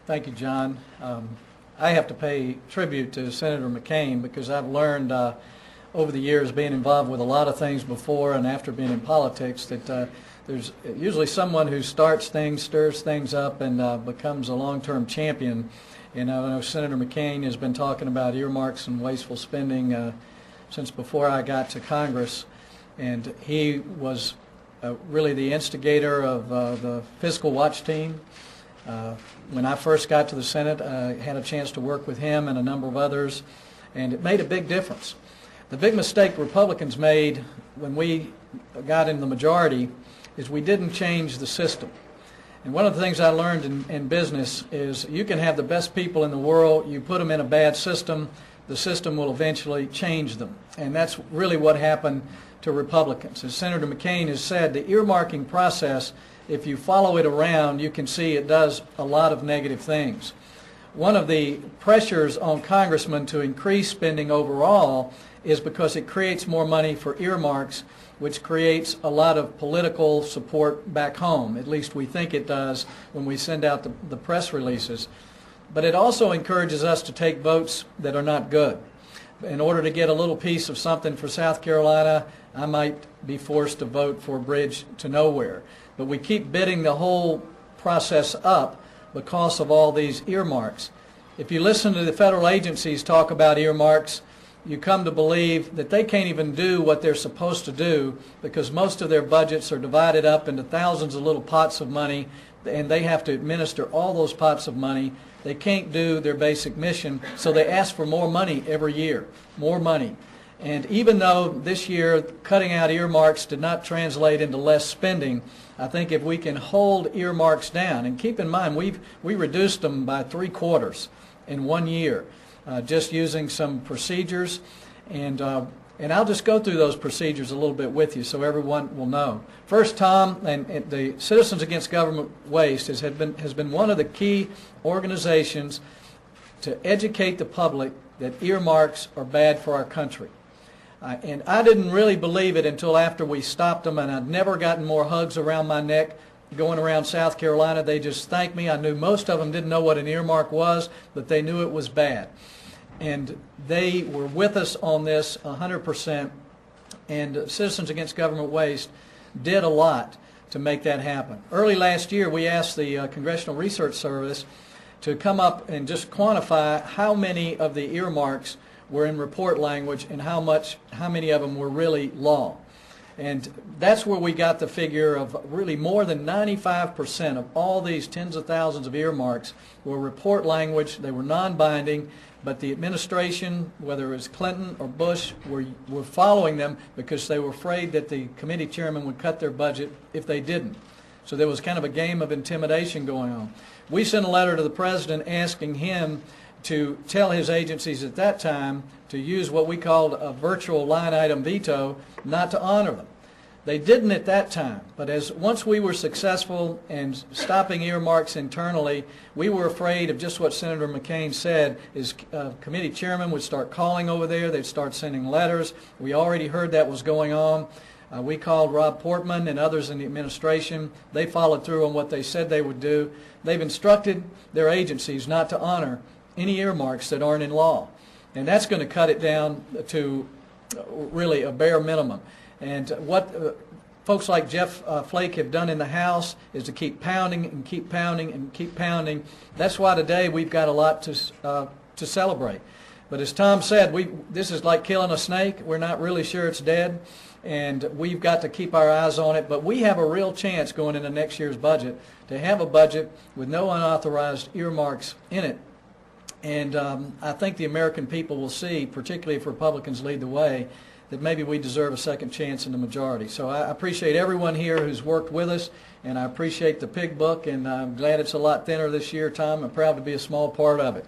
Thank you, John. I have to pay tribute to Senator McCain because I've learned over the years, being involved with a lot of things before and after being in politics, that there's usually someone who starts things, stirs things up, and becomes a long-term champion. And I know Senator McCain has been talking about earmarks and wasteful spending since before I got to Congress, and he was really the instigator of the Fiscal Watch team. When I first got to the Senate, I had a chance to work with him and a number of others, and it made a big difference. The big mistake Republicans made when we got in the majority is we didn't change the system. And one of the things I learned in business is you can have the best people in the world, you put them in a bad system, the system will eventually change them. And that's really what happened to Republicans. As Senator McCain has said, the earmarking process, if you follow it around, you can see it does a lot of negative things. One of the pressures on congressmen to increase spending overall is because it creates more money for earmarks, which creates a lot of political support back home. At least we think it does when we send out the press releases. But it also encourages us to take votes that are not good. In order to get a little piece of something for South Carolina, I might be forced to vote for a bridge to nowhere. But we keep bidding the whole process up because of all these earmarks. If you listen to the federal agencies talk about earmarks, you come to believe that they can't even do what they're supposed to do because most of their budgets are divided up into thousands of little pots of money, and they have to administer all those pots of money. They can't do their basic mission, so they ask for more money every year, more money. And even though this year cutting out earmarks did not translate into less spending, I think if we can hold earmarks down, and keep in mind we reduced them by 3/4 in 1 year, just using some procedures, and I'll just go through those procedures a little bit with you so everyone will know. First, Tom, and the Citizens Against Government Waste has been one of the key organizations to educate the public that earmarks are bad for our country. And I didn't really believe it until after we stopped them, and I'd never gotten more hugs around my neck going around South Carolina. They just thanked me. I knew most of them didn't know what an earmark was, but they knew it was bad. And they were with us on this 100%, and Citizens Against Government Waste did a lot to make that happen. Early last year, we asked the Congressional Research Service to come up and just quantify how many of the earmarks were in report language and how many of them were really law. And that's where we got the figure of really more than 95% of all these tens of thousands of earmarks were report language. They were non-binding, but the administration, whether it was Clinton or Bush, were following them because they were afraid that the committee chairman would cut their budget if they didn't. So there was kind of a game of intimidation going on. We sent a letter to the president asking him to tell his agencies at that time to use what we called a virtual line item veto, not to honor them. They didn't at that time, but once we were successful in stopping earmarks internally, we were afraid of just what Senator McCain said, is committee chairman would start calling over there, they'd start sending letters. We already heard that was going on. We called Rob Portman and others in the administration. They followed through on what they said they would do. They've instructed their agencies not to honor any earmarks that aren't in law. And that's going to cut it down to really a bare minimum. And what folks like Jeff Flake have done in the House is to keep pounding and keep pounding and keep pounding. That's why today we've got a lot to celebrate. But as Tom said, this is like killing a snake. We're not really sure it's dead, and we've got to keep our eyes on it. But we have a real chance going into next year's budget to have a budget with no unauthorized earmarks in it. And I think the American people will see, particularly if Republicans lead the way, that maybe we deserve a second chance in the majority. So I appreciate everyone here who's worked with us, and I appreciate the Pig Book, and I'm glad it's a lot thinner this year, Tom. I'm proud to be a small part of it.